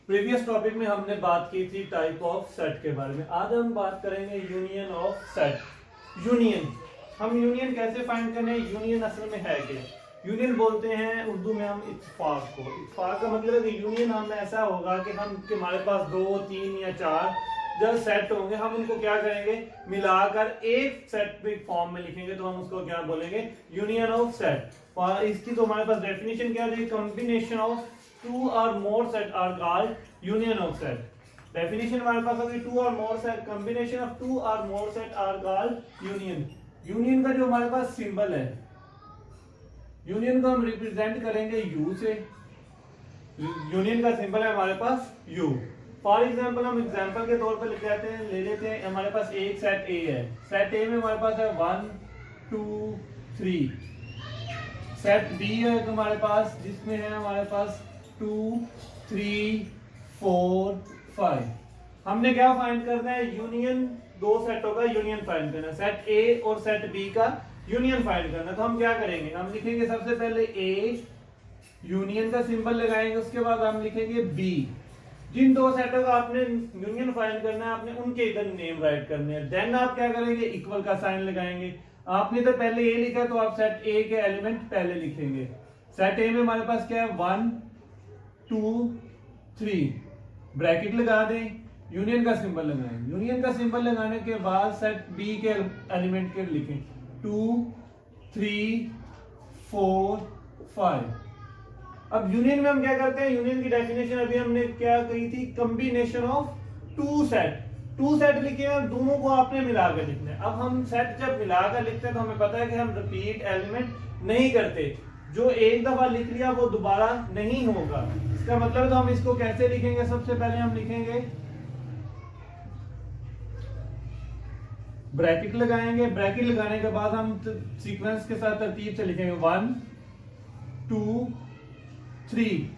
Previous topic में हमने बात की थी टाइप ऑफ सेट के बारे में। आज हम बात करेंगे यूनियन ऑफ सेट। यूनियन, हम यूनियन कैसे फाइंड करें, यूनियन असल में है क्या। यूनियन बोलते हैं उर्दू में हम इत्तेफाक को। इत्तेफाक का मतलब है कि यूनियन हम ऐसा होगा कि हमारे पास 2, 3 या 4 जब सेट होंगे, हम उनको क्या करेंगे, मिलाकर एक सेट फॉर्म में लिखेंगे, तो हम उसको क्या बोलेंगे, यूनियन ऑफ सेट। इसकी तो हमारे पास डेफिनेशन क्या है, combination of two or more set are called union of set. Definition हमारे पास होगी two or more set, combination of two or more set are called union. Union का जो हमारे पास सिंबल है, यूनियन को हम रिप्रेजेंट करेंगे यू से। यूनियन का सिंबल है हमारे पास यू। फॉर एग्जाम्पल, हम एग्जाम्पल के तौर पर ले लेते हैं हमारे पास एक सेट ए है। सेट ए में हमारे पास है 1, 2, 3। सेट बी है तो हमारे पास जिसमें है हमारे पास 2, 3, 4, 5। हमने क्या फाइंड करना है, यूनियन, दो सेटों का यूनियन फाइंड करना है, सेट ए और सेट बी का यूनियन फाइंड करना। तो हम क्या करेंगे, हम लिखेंगे सबसे पहले ए, यूनियन का सिंबल लगाएंगे, उसके बाद हम लिखेंगे बी। जिन दो सेटों का आपने यूनियन फाइंड करना है, आपने उनके इधर नेम राइट करने हैं। देन आप क्या करेंगे, इक्वल का साइन लगाएंगे। आपने तो पहले ए लिखा तो आप सेट ए के एलिमेंट पहले लिखेंगे। सेट ए में हमारे पास क्या है, 1, 2, 3, ब्रैकेट लगा दें, यूनियन का सिंबल लगाएं। यूनियन का सिंबल लगाने के बाद सेट बी के एलिमेंट के लिखें, 2, 3, 4, 5। अब यूनियन में हम क्या करते हैं, यूनियन की डेफिनेशन अभी हमने क्या कही थी, combination of two set. Two set लिखे हैं, दोनों को आपने मिलाकर लिखना है। अब हम सेट जब मिलाकर लिखते हैं तो हमें पता है कि हम रिपीट एलिमेंट नहीं करते। जो एक दफा लिख लिया वो दोबारा नहीं होगा। इसका मतलब तो हम इसको कैसे लिखेंगे, सबसे पहले हम लिखेंगे ब्रैकेट लगाएंगे। ब्रैकेट लगाने के बाद हम सीक्वेंस के साथ तरतीब से लिखेंगे 1, 2, 3।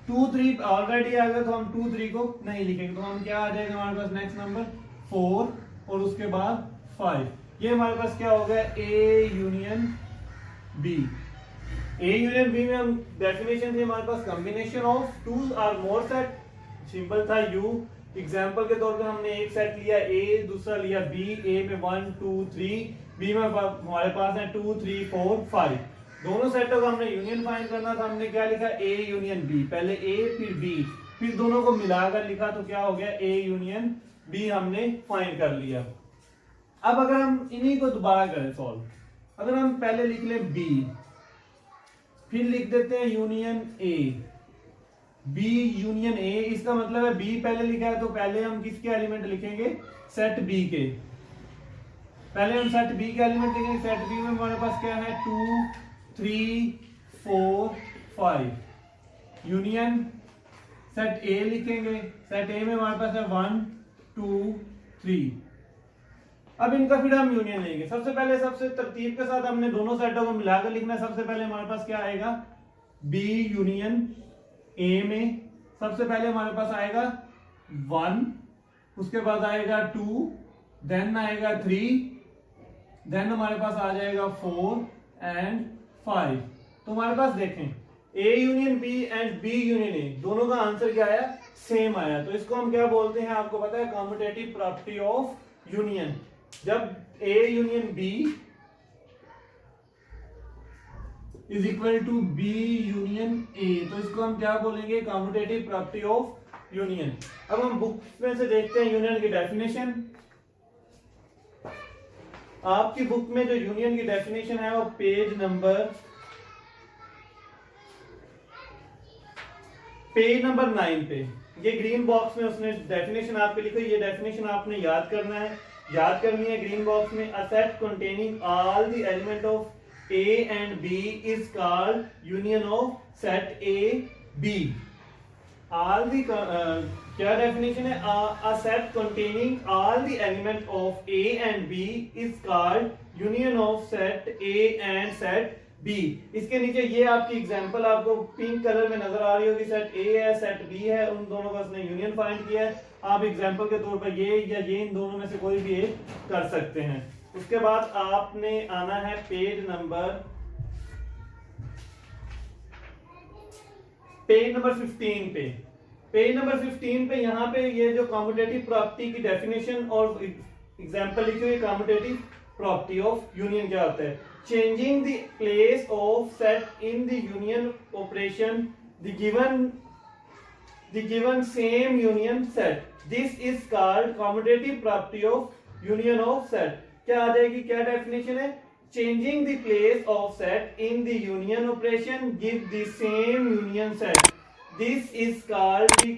2, 3 ऑलरेडी आ गया तो हम 2, 3 को नहीं लिखेंगे। तो हम क्या आ जाएगा हमारे पास नेक्स्ट नंबर 4 और उसके बाद 5। ये हमारे पास क्या हो गया, A union B. A union B में हम डेफिनेशन थी हमारे पास combination of two or more set, symbol था यू। एग्जांपल के तौर पर हमने एक सेट लिया ए, दूसरा लिया बी। ए में 1, 2, 3, बी में हमारे पास है 2, 3, 4, 5। दोनों सेटों का हमने यूनियन फाइंड करना था। हमने क्या लिखा, ए यूनियन बी। पहले ए फिर बी, फिर दोनों को मिलाकर लिखा तो क्या हो गया, ए यूनियन बी हमने फाइंड कर लिया। अब अगर हम इन्हीं को दोबारा करें सॉल्व, अगर हम पहले लिख ले बी, फिर लिख देते हैं union A, B union A. इसका मतलब है बी पहले लिखा है तो पहले हम किसके एलिमेंट लिखेंगे, सेट बी के। पहले हम सेट बी के एलिमेंट लिखेंगे। सेट बी में हमारे पास क्या है, 2, 3, 4, 5। यूनियन सेट ए लिखेंगे। सेट ए में हमारे पास है 1, 2, 3। अब इनका फिर हम यूनियन लेंगे। सबसे पहले सबसे तरतीब के साथ हमने दोनों सेटों को मिलाकर लिखना है। सबसे पहले हमारे पास क्या आएगा, बी यूनियन ए में सबसे पहले हमारे पास आएगा 1, उसके बाद आएगा 2, देन आएगा 3, देन हमारे पास आ जाएगा 4 एंड 5। तो हमारे पास देखें A union B and B union A, दोनों का आंसर क्या आया, सेम आया। तो इसको हम क्या बोलते हैं, आपको पता है, कॉम्यूटेटिव प्रॉपर्टी ऑफ यूनियन। जब A union B is equal to B union A, तो इसको हम क्या बोलेंगे, कॉम्यूटेटिव प्रॉपर्टी ऑफ यूनियन। अब हम बुक में से देखते हैं यूनियन की डेफिनेशन। आपकी बुक में जो यूनियन की डेफिनेशन है वो पेज नंबर 9 पे, ये ग्रीन बॉक्स में उसने डेफिनेशन आपके लिखी। ये डेफिनेशन आपने याद करना है, याद करनी है ग्रीन बॉक्स में। A set containing all the element of A and B is called union of set A B. All the क्या डेफिनेशन है, a set containing all the element of A and B is called union of set A and set B. इसके नीचे ये आपकी example आपको pink colour में नजर आ रही होगी, सेट ए है, सेट बी है, उन दोनों का उसने यूनियन फाइंड किया है। आप एग्जांपल के तौर पर ये या ये, इन दोनों में से कोई भी एक कर सकते हैं। उसके बाद आपने आना है पेज नंबर 15 पे। पेज नंबर 15 पे यहाँ पे ये जो कम्यूटेटिव प्रॉपर्टी की डेफिनेशन और एग्जांपल लिखी हुई कम्यूटेटिव प्रॉपर्टी ऑफ यूनियन क्या होता है। Changing the place of set in the union operation the given same union set, this is called commutative property of union of set. क्या आ जाएगी, क्या डेफिनेशन है, changing the place of set in the union operation give the same union set, this is called the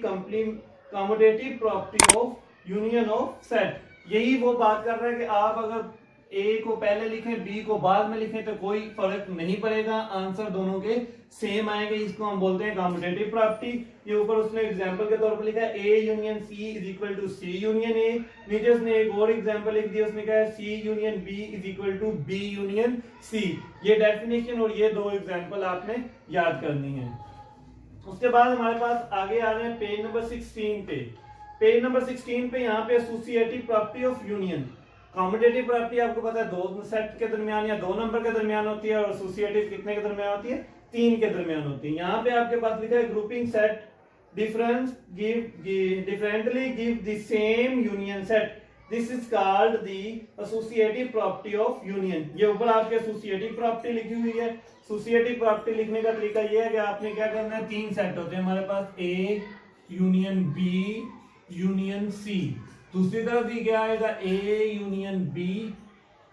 commutative property of union of set. यही वो बात कर रहा है कि आप अगर ए को पहले लिखें बी को बाद में लिखें तो कोई फर्क नहीं पड़ेगा, आंसर दोनों के सेम आएंगे। इसको हम बोलते हैं कम्यूटेटिव प्रॉपर्टी। ये ऊपर उसने एग्जांपल के तौर पर लिखा है A union C is equal to C union A. नीचे उसने एक और एग्जांपल लिख दिया, उसने कहा है C union B is equal to B union C. ये डेफिनेशन और ये दो एग्जांपल आपने याद करनी है। उसके बाद हमारे पास आगे आ रहे हैं पेज नंबर 16 पे। पेज नंबर 16 पे यहाँ पे associative property of union. Commutative property आपको पता है दो सेट के दरमियान या दो नंबर के दरमियान होती है, और एसोसिएटिव कितने के दरमियान होती है, 3 के दरमियान होती है। यहाँ पे आपके पास लिखा है grouping set differently give the same union set, this is called the associative property of union. ये ऊपर आपके एसोसिएटिव प्रॉपर्टी लिखी हुई है। एसोसिएटिव प्रॉपर्टी लिखने का तरीका ये है कि आपने क्या करना है, 3 सेट होते हैं हमारे पास, A union B union C. दूसरी तरफ भी क्या आएगा, A union B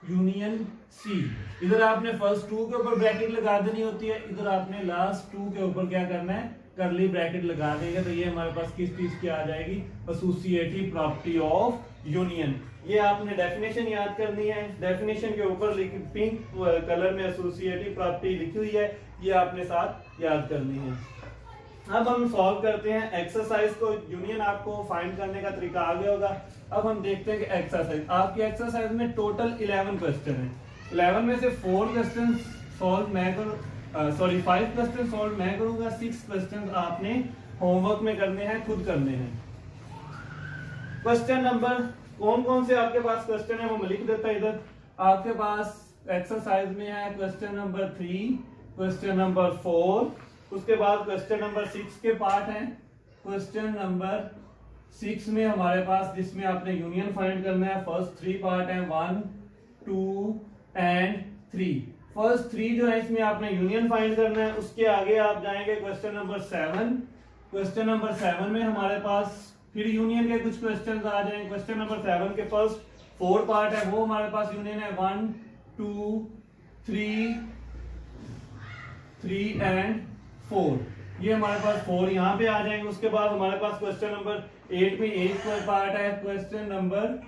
union C. इधर आपने फर्स्ट 2 के ऊपर ब्रैकेट लगा देनी होती है, इधर आपने लास्ट 2 के ऊपर क्या करना है, करली ब्रैकेट लगा देंगे। तो ये हमारे पास किस चीज की आ जाएगी, एसोसिएटिव प्रॉपर्टी ऑफ यूनियन। ये आपने डेफिनेशन याद करनी है। डेफिनेशन के ऊपर पिंक कलर में एसोसिएटिव प्रॉपर्टी लिखी हुई है, ये आपने साथ याद करनी है। अब हम सॉल्व करते हैं एक्सरसाइज को। यूनियन आपको फाइंड करने का तरीका आ गया होगा। अब हम देखते हैं कि एक्सरसाइज, आपकी एक्सरसाइज में टोटल 11 क्वेश्चन है। 11 में से 4 क्वेश्चन सॉल्व मैं करूँ, सॉरी 5 क्वेश्चन सॉल्व मैं करूंगा, 6 क्वेश्चन आपने होमवर्क में करने हैं, खुद करने हैं। क्वेश्चन नंबर कौन कौन से आपके पास क्वेश्चन है वो मैं लिख देता इधर। आपके पास एक्सरसाइज में है क्वेश्चन नंबर 3, क्वेश्चन नंबर 4, उसके बाद क्वेश्चन नंबर 6 के पार्ट हैं। क्वेश्चन नंबर 6 में हमारे पास जिसमें आपने यूनियन फाइंड करना है, फर्स्ट 3 पार्ट हैं, 1, 2 एंड 3। फर्स्ट 3 जो है इसमें आपने यूनियन फाइंड करना है। उसके आगे आप जाएंगे क्वेश्चन नंबर 7। क्वेश्चन नंबर 7 में हमारे पास फिर यूनियन के कुछ क्वेश्चन आ जाएंगे। क्वेश्चन नंबर 7 के फर्स्ट 4 पार्ट है, वो हमारे पास यूनियन है, 1, 2, 3 एंड 4। ये हमारे पास 4 यहाँ पे आ जाएंगे। उसके बाद हमारे पास क्वेश्चन नंबर 8 में एक पार्ट है। क्वेश्चन नंबर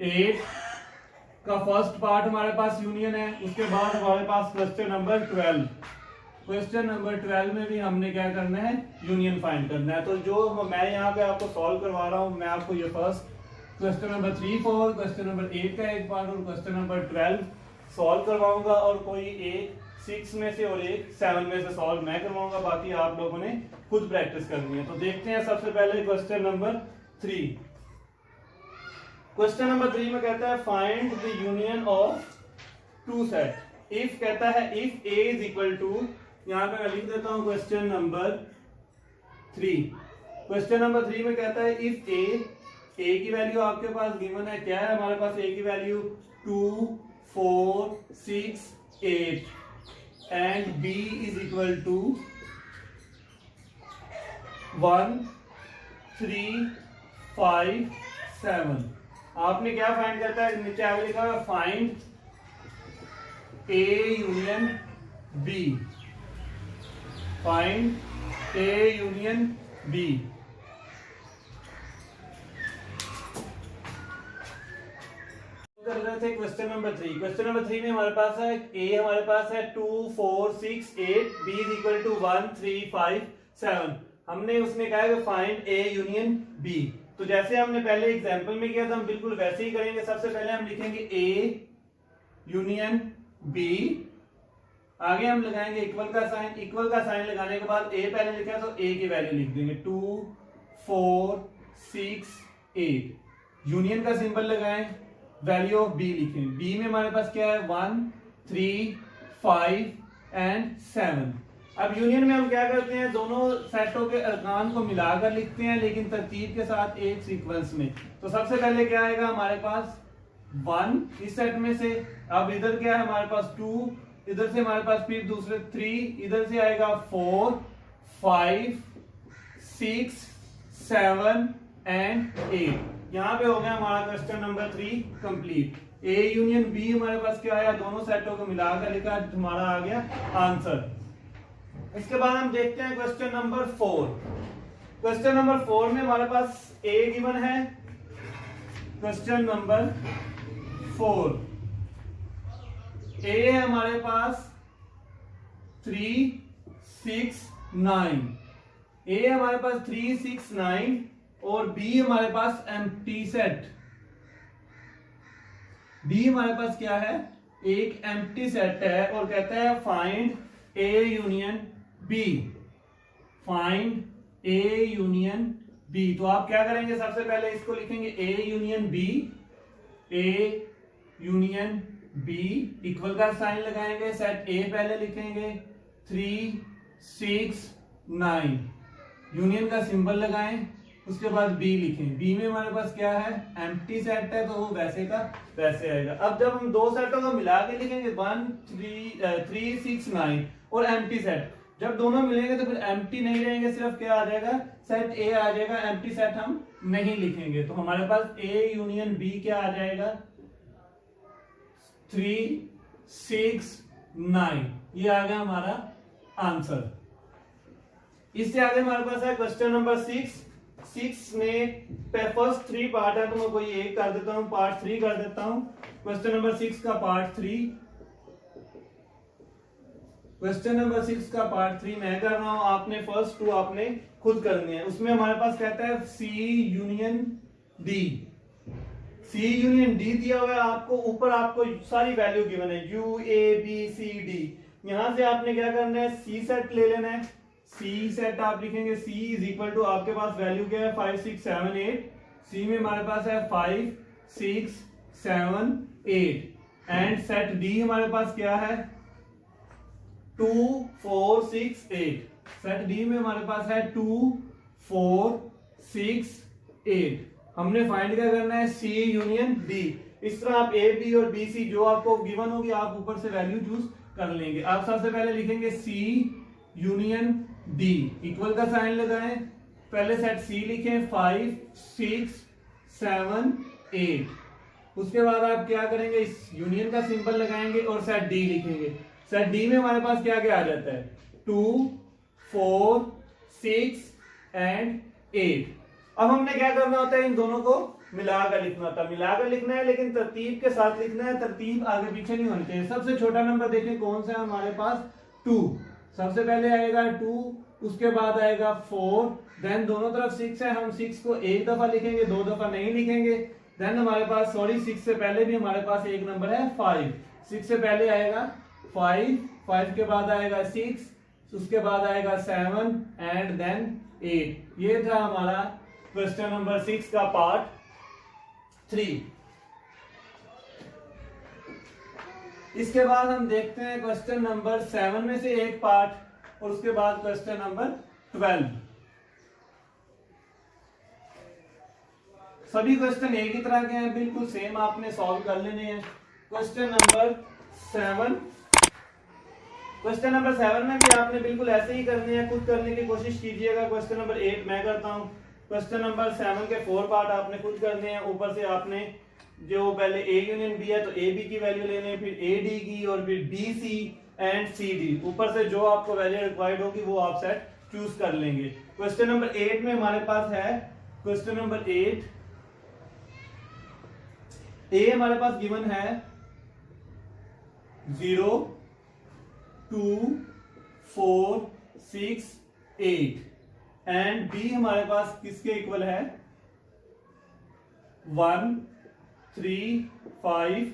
8 का फर्स्ट पार्ट हमारे पास यूनियन है। उसके बाद हमारे पास क्वेश्चन नंबर 12। क्वेश्चन नंबर 12 में भी हमने क्या करना है, यूनियन फाइंड करना है। तो जो मैं यहाँ पे आपको सॉल्व करवा रहा हूँ, मैं आपको ये first question number 3, 4, question number 8 का एक पार्ट और क्वेश्चन नंबर 12 सॉल्व करवाऊंगा, और कोई एक 6 में से और एक 7 में से सॉल्व मैं करवाऊंगा, बाकी आप लोगों ने खुद प्रैक्टिस करनी है। तो देखते हैं सबसे पहले क्वेश्चन नंबर 3। क्वेश्चन नंबर 3 में कहता है find the union of 2 set. If कहता है if A is equal to, यहाँ पे मैं लिख देता हूं क्वेश्चन नंबर 3। क्वेश्चन नंबर 3 में कहता है इफ ए की वैल्यू आपके पास गिवन है, क्या है हमारे पास ए की value 2, 4, 6, 8 and b is equal to 1, 3, 5, 7। आपने क्या फाइंड करता है, नीचे आगे लिखा है find a union b, find a union b। कर रहे थे क्वेश्चन नंबर 3। क्वेश्चन नंबर 3 में हमारे पास है a हमारे पास है 2, 4, 6, 8, b इज इक्वल टू 1, 3, 5, 7। हमने उसमें कहा है फाइंड a यूनियन b। तो जैसे हमने पहले एग्जांपल में किया था, हम बिल्कुल वैसे ही करेंगे। सबसे पहले हम लिखेंगे a यूनियन b, आगे हम लगाएंगे इक्वल का साइन। इक्वल का साइन लगाने के बाद a पहले लिखा है तो a की वैल्यू लिख देंगे, 2, 4, 6, 8। यूनियन का सिंबल लगाएं, वैल्यू ऑफ b लिखें। b में हमारे पास क्या है, 1, 3, 5 एंड 7। अब यूनियन में हम क्या करते हैं, दोनों सेटों के अरकान को मिलाकर लिखते हैं, लेकिन तरतीब के साथ एक सीक्वेंस में। तो सबसे पहले क्या आएगा हमारे पास 1 इस सेट में से, अब इधर क्या है हमारे पास 2, इधर से हमारे पास फिर दूसरे 3, इधर से आएगा 4 5 6 7 एंड 8। यहाँ पे हो गया हमारा question number 3 complete. A union B हमारे पास क्या आया, दोनों सेटों को मिलाकर लिखा, हमारा आ गया आंसर। इसके बाद हम देखते हैं क्वेश्चन नंबर 4। क्वेश्चन नंबर 4 में हमारे पास ए गिवन है। क्वेश्चन नंबर 4 ए है हमारे पास 3 6 9, ए हमारे पास 3 6 9 और बी हमारे पास एम्प्टी सेट। बी हमारे पास क्या है, एक एम्प्टी सेट है और कहता है find A union B, find A union B. तो आप क्या करेंगे, सबसे पहले इसको लिखेंगे A union B, A union B equal का साइन लगाएंगे, सेट ए पहले लिखेंगे 3 6 9, यूनियन का सिंबल लगाएं, उसके बाद बी लिखें। बी में हमारे पास क्या है, एम्प्टी सेट है, तो वो वैसे का वैसे आएगा। अब जब हम दो सेटों को मिला के लिखेंगे 1 3 6 9 और एम्प्टी सेट, जब दोनों मिलेंगे तो फिर एम्प्टी नहीं रहेंगे, सिर्फ क्या आ जाएगा, सेट ए आ जाएगा, एम्प्टी सेट हम नहीं लिखेंगे। तो हमारे पास ए यूनियन बी क्या आ जाएगा, 3 6 9, ये आ गया हमारा आंसर। इससे आगे हमारे पास है क्वेश्चन नंबर 6। 6 में फर्स्ट 3 पार्ट है, तो मैं कोई एक कर देता हूं, पार्ट 3 कर देता हूं। क्वेश्चन नंबर 6 का पार्ट 3, क्वेश्चन नंबर 6 का पार्ट 3 मैं कर रहा हूं, आपने फर्स्ट 2 आपने खुद करनी है। उसमें हमारे पास कहता है C union D, C union D दिया हुआ है आपको, ऊपर आपको सारी वैल्यू गिवन है U A B C D. यहां से आपने क्या करना है, सी सेट ले लेना है, सी सेट आप लिखेंगे, सी इज इक्वल टू आपके पास वैल्यू क्या है 5 6 7 8, सी में हमारे पास है 5 6 7 8 एंड सेट डी हमारे पास क्या है 2 4 6 8, सेट डी में हमारे पास है 2 4 6 8। हमने फाइंड क्या करना है, सी यूनियन डी। इस तरह आप ए बी और बी सी जो आपको गिवन होगी आप ऊपर से वैल्यू चूज कर लेंगे। आप सबसे पहले लिखेंगे सी यूनियन डी, इक्वल का साइन लगाएं, पहले सेट सी लिखें 5 6 7 8, उसके बाद आप क्या करेंगे, इस यूनियन का सिंबल लगाएंगे और सेट डी लिखेंगे। सेट डी में हमारे पास क्या क्या आ जाता है 2 4 6 एंड 8। अब हमने क्या करना होता है, इन दोनों को मिलाकर लिखना होता है, मिलाकर लिखना है लेकिन तरतीब के साथ लिखना है, तरतीब आगे पीछे नहीं होनी चाहिए। सबसे छोटा नंबर देखें कौन सा है हमारे पास 2, सबसे पहले आएगा 2, उसके बाद आएगा 4, देन दोनों तरफ 6 है, हम 6 को एक दफा लिखेंगे, 2 दफा नहीं लिखेंगे। देन हमारे पास 6 से पहले भी हमारे पास एक नंबर है 5, 6 से पहले आएगा 5, 5 के बाद आएगा 6, उसके बाद आएगा 7 एंड देन 8। ये था हमारा क्वेश्चन नंबर 6 का पार्ट 3। इसके बाद हम देखते हैं क्वेश्चन नंबर 7 में से एक पार्ट और उसके बाद क्वेश्चन नंबर 12। सभी क्वेश्चन एक ही तरह के हैं, बिल्कुल सेम आपने सॉल्व कर लेने हैं। क्वेश्चन नंबर 7, क्वेश्चन नंबर 7 में भी आपने बिल्कुल ऐसे ही करने हैं, खुद करने की कोशिश कीजिएगा। क्वेश्चन नंबर 8 मैं करता हूं, क्वेश्चन नंबर 7 के 4 पार्ट आपने खुद करने हैं। ऊपर से आपने जो पहले ए यूनियन बी है तो ए बी की वैल्यू लेने, फिर ए डी की और फिर D C and C D, ऊपर से जो आपको वैल्यू रिक्वायर्ड होगी वो आप सेट चूज कर लेंगे। क्वेश्चन नंबर 8 में हमारे पास है, क्वेश्चन नंबर 8 ए हमारे पास गिवन है 0 2 4 6 8 एंड बी हमारे पास किसके इक्वल है 1 3 5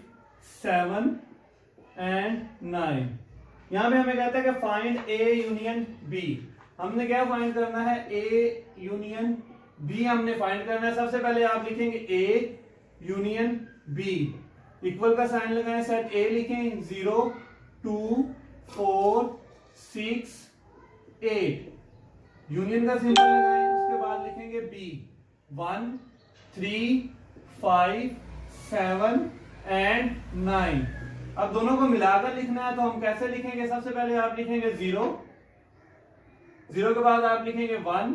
7 एंड 9। यहां पे हमें कहता है कि फाइंड ए यूनियन बी। हमने क्या फाइंड करना है, ए यूनियन बी हमने फाइंड करना है। सबसे पहले आप लिखेंगे ए यूनियन बी, इक्वल का साइन लगाएं, सेट ए लिखें 0 2 4 6 8 यूनियन का सिंबल लगाएंगे, उसके बाद लिखेंगे बी 1 3 5 7 एंड 9। अब दोनों को मिलाकर लिखना है तो हम कैसे लिखेंगे, सबसे पहले आप लिखेंगे 0 0 के बाद आप लिखेंगे 1,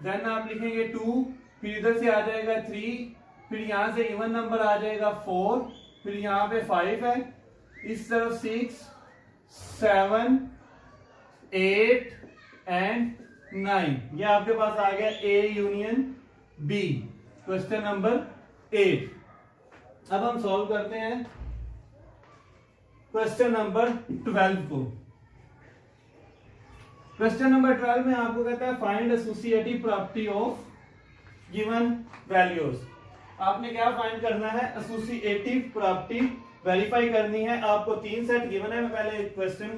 देन आप लिखेंगे 2, फिर इधर से आ जाएगा 3, फिर यहां से इवन नंबर आ जाएगा 4, फिर यहाँ पे 5 है, इस तरफ 6 7 8 एंड 9। ये आपके पास आ गया A union B, question number 8। अब हम सॉल्व करते हैं क्वेश्चन नंबर 12 को। क्वेश्चन नंबर 12 में आपको कहता है find associative property of given values. आपने क्या फाइंड करना है, एसोसिएटिव प्रॉपर्टी वेरीफाई करनी है। आपको 3 सेट गिवन है, मैं पहले क्वेश्चन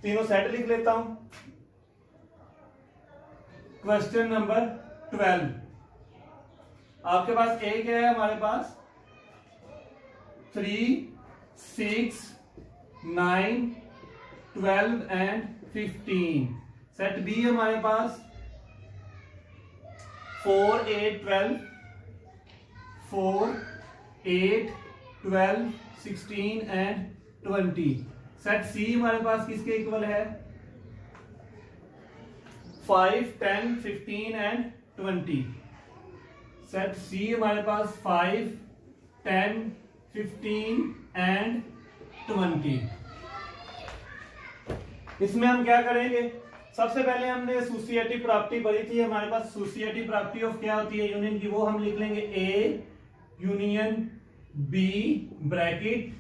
तीनों सेट लिख लेता हूं। क्वेश्चन नंबर 12 आपके पास ए क्या है, हमारे पास 3 6 9 12 एंड 15। सेट बी हमारे पास 4 8 12 4 8 12 16 एंड 20। सेट सी हमारे पास किसके इक्वल है, 5 10 15 एंड 20। सेट सी हमारे पास 5 10 15 एंड 20। इसमें हम क्या करेंगे, सबसे पहले हमने एसोसिएटिव प्रॉपर्टी पढ़ी थी, हमारे पास एसोसिएटिव प्रॉपर्टी ऑफ क्या होती है यूनियन की, वो हम लिख लेंगे A union B bracket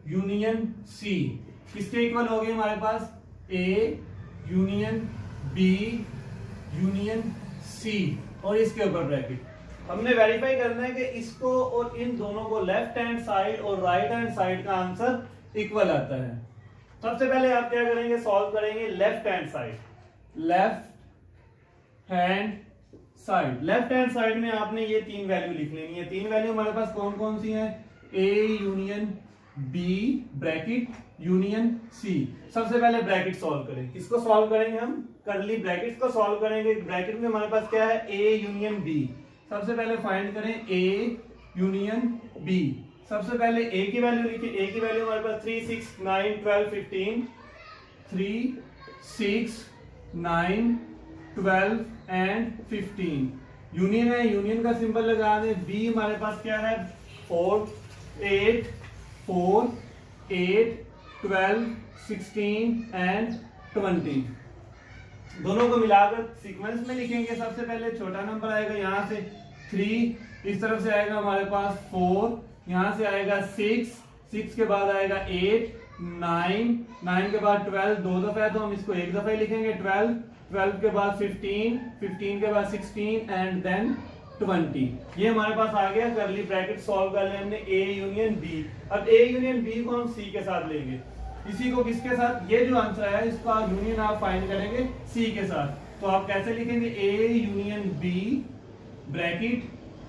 union C. किसके इक्वल होगी हमारे पास, A union B union C और इसके ऊपर ब्रैकेट। हमने वेरीफाई करना है कि इसको और इन दोनों को लेफ्ट हैंड साइड और राइट हैंड साइड का आंसर इक्वल आता है। सबसे पहले आप क्या करेंगे, सॉल्व करेंगे left hand side. Left hand side, left hand side में आपने ये 3 वैल्यू लिख लेनी है। 3 वैल्यू हमारे पास कौन कौन सी हैं, A union B bracket union C. सबसे पहले ब्रैकेट सॉल्व करें, किसको सॉल्व करेंगे हम, करली ब्रैकेट्स को सॉल्व करेंगे। ब्रैकेट में हमारे पास क्या है, ए यूनियन बी। सबसे पहले फाइंड करें ए यूनियन बी। सबसे पहले ए की वैल्यू लिखिए, ए की वैल्यू हमारे पास 3 6 9 12 15 3 6 9 12 एंड 15। यूनियन है, यूनियन का सिंबल लगा दें। बी हमारे पास क्या है, 4 8 4 8 12 16 एंड 20। दोनों को मिलाकर सीक्वेंस में लिखेंगे। सबसे पहले छोटा नंबर आएगा यहाँ से 3, इस तरफ से आएगा हमारे पास 4, यहाँ से आएगा 6, 6 के बाद आएगा 8 9, 9 के बाद 12, 2 दफा है तो हम इसको एक दफा ही लिखेंगे 12, 12 के बाद 15, 15 के बाद 16 एंड देन 20। ये हमारे पास आ गया। करली ब्रैकेट सॉल्व कर लिया हमने ए यूनियन बी। अब ए यूनियन बी को हम सी के साथ लेंगे, इसी को किसके साथ, ये जो आंसर है इसका यूनियन आप फाइंड करेंगे सी के साथ। तो आप कैसे लिखेंगे, A union B bracket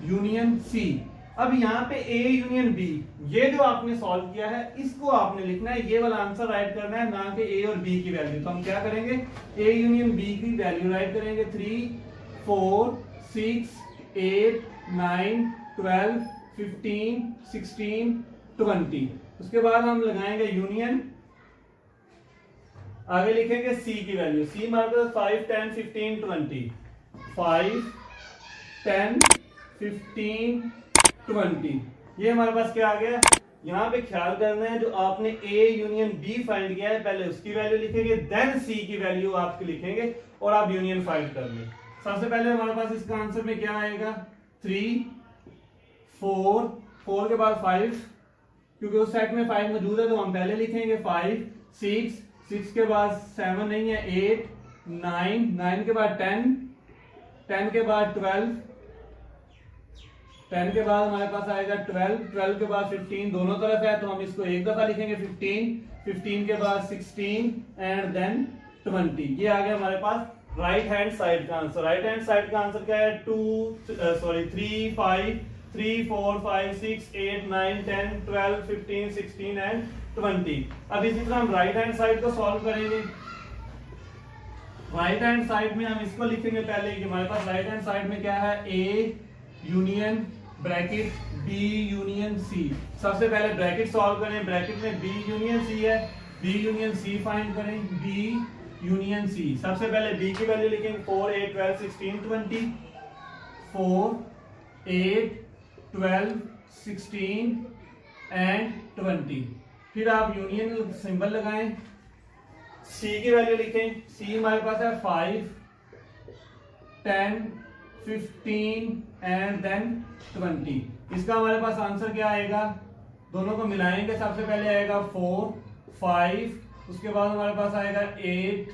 union C. अब यहाँ पे ए यूनियन बी, ये जो आपने सॉल्व किया है इसको आपने लिखना है, ये वाला आंसर राइट करना है, ना कि ए और बी की वैल्यू। तो हम क्या करेंगे, ए यूनियन बी की वैल्यू राइट करेंगे 3 4 6 8 9 12 15 16 20। उसके बाद हम लगाएंगे यूनियन, आगे लिखेंगे सी की वैल्यू। सी हमारे पास 5 10 15 20, 5 10 15 20। ये हमारे पास क्या आ गया। यहाँ पे ख्याल करना है, जो आपने ए यूनियन बी फाइंड किया है पहले उसकी वैल्यू लिखेंगे, देन सी की वैल्यू आपकी लिखेंगे और आप यूनियन फाइंड कर लें। सबसे पहले हमारे पास इसका आंसर में क्या आएगा, 3 4, 4 के बाद 5, क्योंकि उस सेट में 5 मौजूद है तो हम पहले लिखेंगे 5 6, 6 के बाद 7 नहीं है 8 9, 9 के बाद 10, 10 के बाद 12, 10 के बाद हमारे पास आएगा 12, 12 के बाद 15, दोनों तरफ है तो हम इसको एक दफा लिखेंगे 15, 15 के बाद 16 एंड देन 20। ये आ गया हमारे पास राइट हैंड साइड का आंसर। राइट हैंड साइड का आंसर क्या है, 3 5 3 4 5 6 8 9 10 12 15 16 एंड 20। अब इसी तरह हम राइट हैंड साइड को सॉल्व करेंगे। राइट हैंड साइड में हम इसको लिखेंगे पहले कि हमारे पास राइट हैंड साइड में क्या है, A union bracket B union C. सबसे पहले ब्रैकेट सॉल्व करें, ब्रैकेट में बी यूनियन सी है, बी यूनियन सी फाइंड करें, बी यूनियन सी। सबसे पहले बी की वैल्यू लिखेंगे 4 8 12 16 20, 4 8 12 16 एंड 20। फिर आप यूनियन सिंबल लगाएं, सी की वैल्यू लिखें, सी हमारे पास है 5 10 15 एंड देन 20। इसका हमारे पास आंसर क्या आएगा, दोनों को मिलाएंगे, सबसे पहले आएगा 4 5, उसके बाद हमारे पास आएगा 8,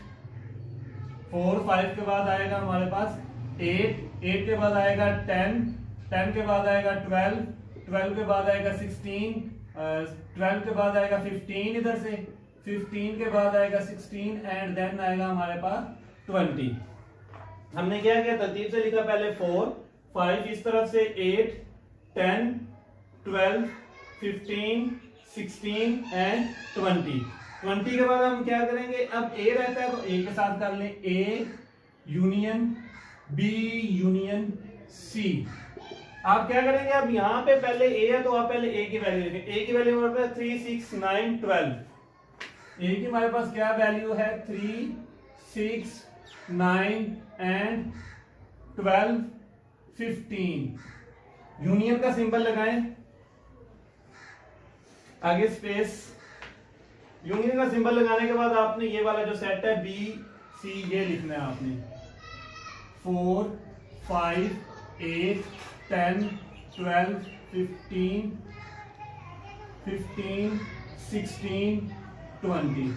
4 5 के बाद आएगा हमारे पास 8, 8 के बाद आएगा 10, 10 के बाद आएगा 12, 12 के बाद आएगा 16, 12 के बाद आएगा 15 इधर से, 15 के बाद आएगा 16 एंड देन आएगा हमारे पास 20। हमने क्या किया, तरतीब से लिखा, पहले 4 5 इस तरफ से, 8 10 12 15 16 एंड 20। 20 के बाद हम क्या करेंगे, अब ए रहता है तो ए के साथ कर लें, A union B union C. आप क्या करेंगे, अब यहाँ पे पहले ए है तो आप पहले ए की वैल्यू लिखें, ए की वैल्यू हमारे पास 3 6 9 12, ए की हमारे पास क्या वैल्यू है 3 6 9 एंड 12 15। यूनियन का सिंबल लगाएं, आगे स्पेस, यूनियन का सिंबल लगाने के बाद आपने ये वाला जो सेट है बी सी ये लिखना है आपने, 4 5 8 10 12 15 15 16 20।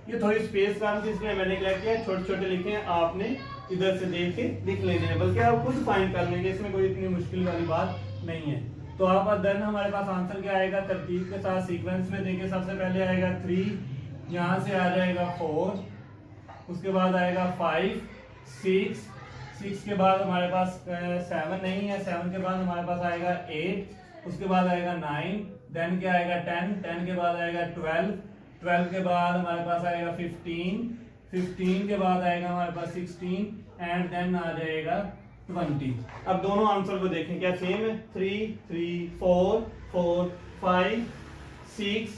ये थोड़ी स्पेस काम थी इसलिए मैंने क्या किया, छोटे छोटे लिखे हैं, आपने इधर से देख के लिख लेने हैं, बल्कि आप खुद फाइंड कर लेंगे, इसमें कोई इतनी मुश्किल वाली बात नहीं है। तो आप देन हमारे पास आंसर क्या आएगा, तरतीब के साथ सीक्वेंस में देखें, सबसे पहले आएगा 3, यहाँ से आ जाएगा 4, उसके बाद आएगा 5 6, 6 के बाद हमारे पास 7 नहीं है, 7 के बाद हमारे पास आएगा 8, उसके बाद आएगा 9, देन क्या आएगा 10, 10 के बाद आएगा 12, 12 के बाद हमारे पास आएगा 15, 15 के बाद आएगा हमारे पास 16 एंड देन आ जाएगा 20। अब दोनों आंसर को देखें, क्या सेम है, 3 3 4 4 5 6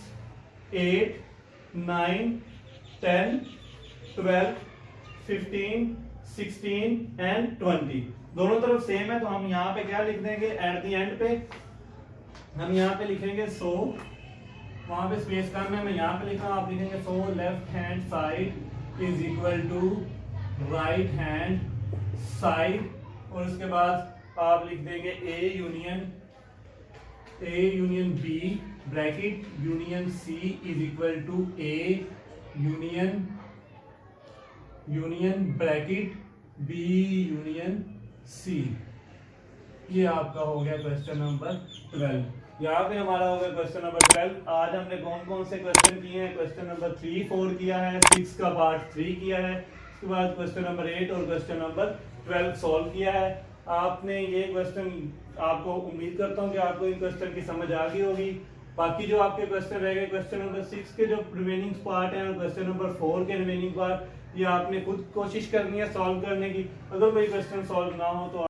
8 9 10 12 15 16 एंड 20। दोनों तरफ सेम है तो हम यहाँ पे क्या लिख देंगे, एट द एंड पे हम यहाँ पे लिखेंगे सो, वहां पे स्पेस करना है, मैं यहाँ पे लिख रहा हूँ, आप लिखेंगे so left hand side is equal to right hand side, और उसके बाद आप लिख देंगे A union B bracket union C is equal to A union bracket B union C. ये आपका हो गया क्वेश्चन नंबर 12। यहाँ पे हमारा हो गया क्वेश्चन नंबर 12। आज हमने कौन कौन से क्वेश्चन किए हैं, क्वेश्चन नंबर 3 4 किया है, 6 का पार्ट 3 किया है, उसके बाद क्वेश्चन नंबर 8 और क्वेश्चन नंबर 12 सॉल्व किया है। आपने ये क्वेश्चन, आपको उम्मीद करता हूँ कि आपको इन क्वेश्चन की समझ आ गई होगी। बाकी जो आपके क्वेश्चन रह गए, क्वेश्चन नंबर 6 के जो रिमेनिंग पार्ट हैं और क्वेश्चन नंबर 4 के रिमेनिंग पार्ट, ये आपने खुद कोशिश करनी है सॉल्व करने की। अगर कोई क्वेश्चन सॉल्व ना हो तो